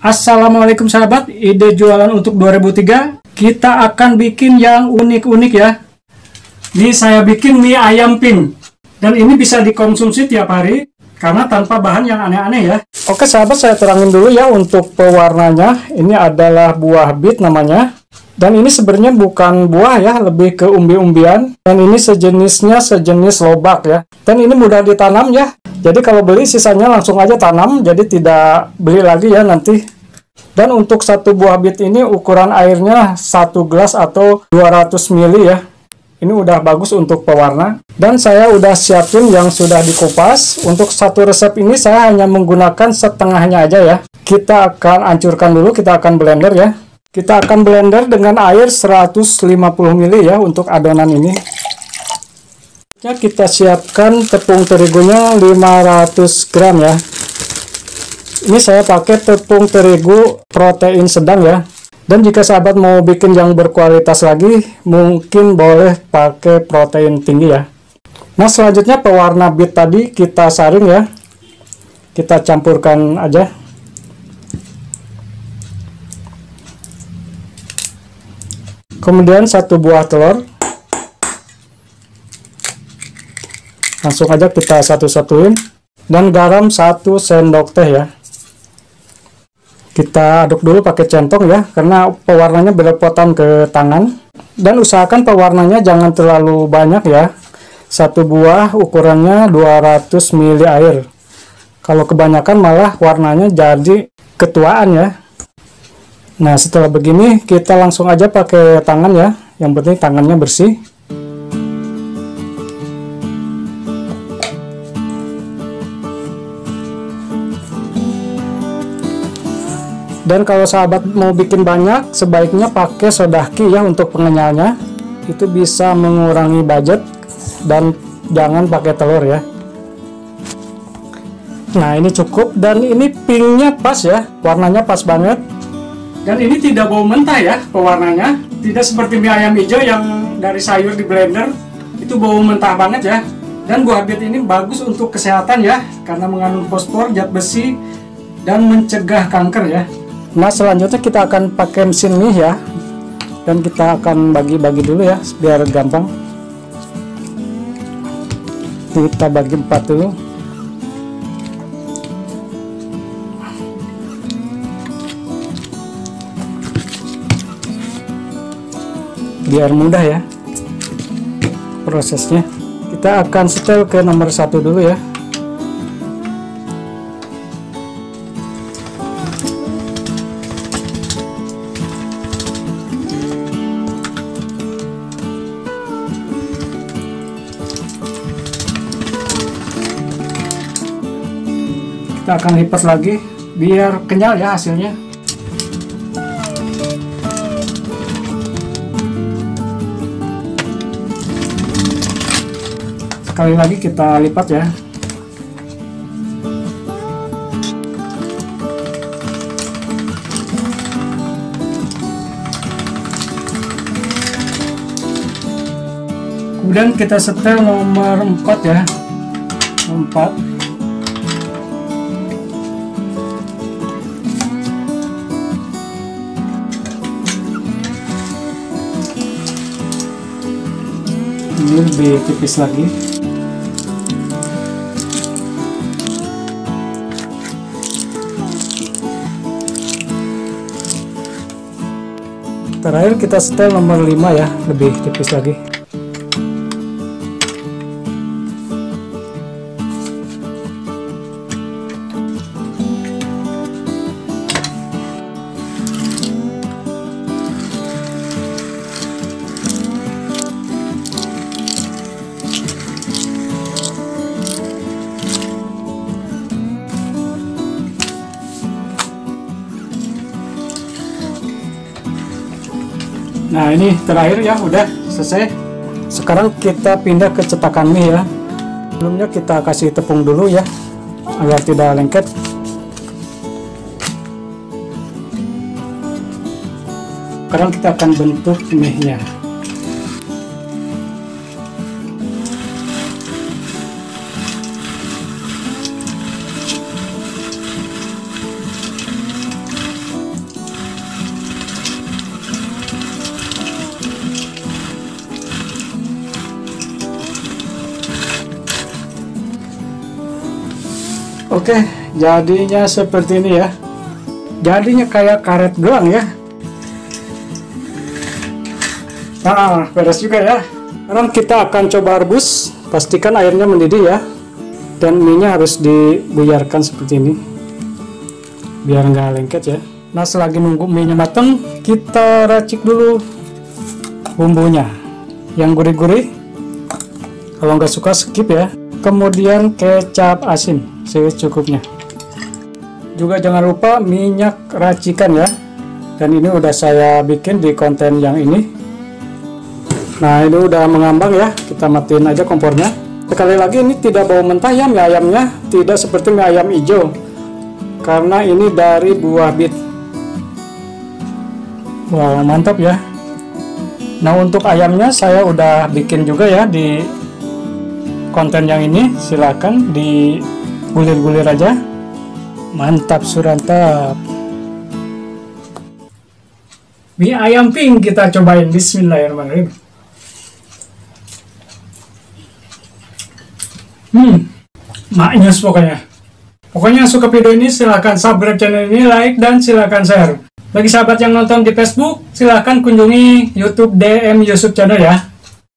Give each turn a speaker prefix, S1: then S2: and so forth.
S1: Assalamualaikum sahabat, ide jualan untuk 2003. Kita akan bikin yang unik-unik ya. Ini saya bikin mie ayam pink. Dan ini bisa dikonsumsi tiap hari karena tanpa bahan yang aneh-aneh ya. Oke sahabat, saya terangin dulu ya untuk pewarnanya. Ini adalah buah bit namanya. Dan ini sebenarnya bukan buah ya, lebih ke umbi-umbian. Dan ini sejenisnya sejenis lobak ya. Dan ini mudah ditanam ya. Jadi kalau beli sisanya langsung aja tanam, jadi tidak beli lagi ya nanti. Dan untuk satu buah bit ini ukuran airnya 1 gelas atau 200 ml ya. Ini udah bagus untuk pewarna. Dan saya udah siapin yang sudah dikupas. Untuk satu resep ini saya hanya menggunakan setengahnya aja ya. Kita akan hancurkan dulu, kita akan blender ya. Kita akan blender dengan air 150 ml ya untuk adonan ini. Ya, kita siapkan tepung terigunya 500 gram ya. Ini saya pakai tepung terigu protein sedang ya. Dan jika sahabat mau bikin yang berkualitas lagi, mungkin boleh pakai protein tinggi ya. Nah, selanjutnya pewarna bit tadi kita saring ya. Kita campurkan aja. Kemudian satu buah telur. Langsung aja kita satu-satuin. Dan garam 1 sendok teh ya. Kita aduk dulu pakai centong ya, karena pewarnanya belepotan ke tangan. Dan usahakan pewarnanya jangan terlalu banyak ya. Satu buah ukurannya 200 ml air. Kalau kebanyakan malah warnanya jadi ketuaan ya. Nah, setelah begini kita langsung aja pakai tangan ya. Yang penting tangannya bersih. Dan kalau sahabat mau bikin banyak, sebaiknya pakai sodaki ya untuk pengenyalnya. Itu bisa mengurangi budget. Dan jangan pakai telur ya. Nah, ini cukup. Dan ini pinknya pas ya, warnanya pas banget. Dan ini tidak bau mentah ya pewarnanya. Tidak seperti mie ayam hijau yang dari sayur di blender. Itu bau mentah banget ya. Dan buah bit ini bagus untuk kesehatan ya, karena mengandung fosfor, zat besi, dan mencegah kanker ya. Nah, selanjutnya kita akan pakai mesin mie ya. Dan kita akan bagi-bagi dulu ya, biar gampang. Kita bagi 4 dulu. Biar mudah ya prosesnya. Kita akan setel ke nomor 1 dulu ya. Kita akan lipat lagi biar kenyal ya hasilnya. Sekali lagi kita lipat ya. Kemudian kita setel nomor 4 ya. 4. Ini lebih tipis lagi. Terakhir kita setel nomor 5 ya, lebih tipis lagi. Nah, ini terakhir ya, udah selesai. Sekarang kita pindah ke cetakan mie ya. Sebelumnya kita kasih tepung dulu ya, agar tidak lengket. Sekarang kita akan bentuk mie-nya. Oke, jadinya seperti ini ya. Jadinya kayak karet gelang ya. Nah, beres juga ya. Sekarang kita akan coba rebus. Pastikan airnya mendidih ya. Dan mie-nya harus dibuyarkan seperti ini, biar nggak lengket ya. Nah, selagi nunggu mie-nya matang, kita racik dulu bumbunya yang gurih-gurih. Kalau nggak suka skip ya. Kemudian kecap asin secukupnya. Juga jangan lupa minyak racikan ya. Dan ini udah saya bikin di konten yang ini. Nah, ini udah mengambang ya. Kita matiin aja kompornya. Sekali lagi, ini tidak bau mentah ya mie ayamnya. Tidak seperti mie ayam hijau, karena ini dari buah bit. Wow, mantap ya. Nah, untuk ayamnya saya udah bikin juga ya di konten yang ini. Silakan digulir-gulir aja. Mantap surantap. Mie ayam pink kita cobain. Bismillahirrahmanirrahim. Maknyus pokoknya. Pokoknya yang suka video ini silahkan subscribe channel ini, like, dan silahkan share. Bagi sahabat yang nonton di Facebook, silahkan kunjungi YouTube DM Yusuf Channel ya.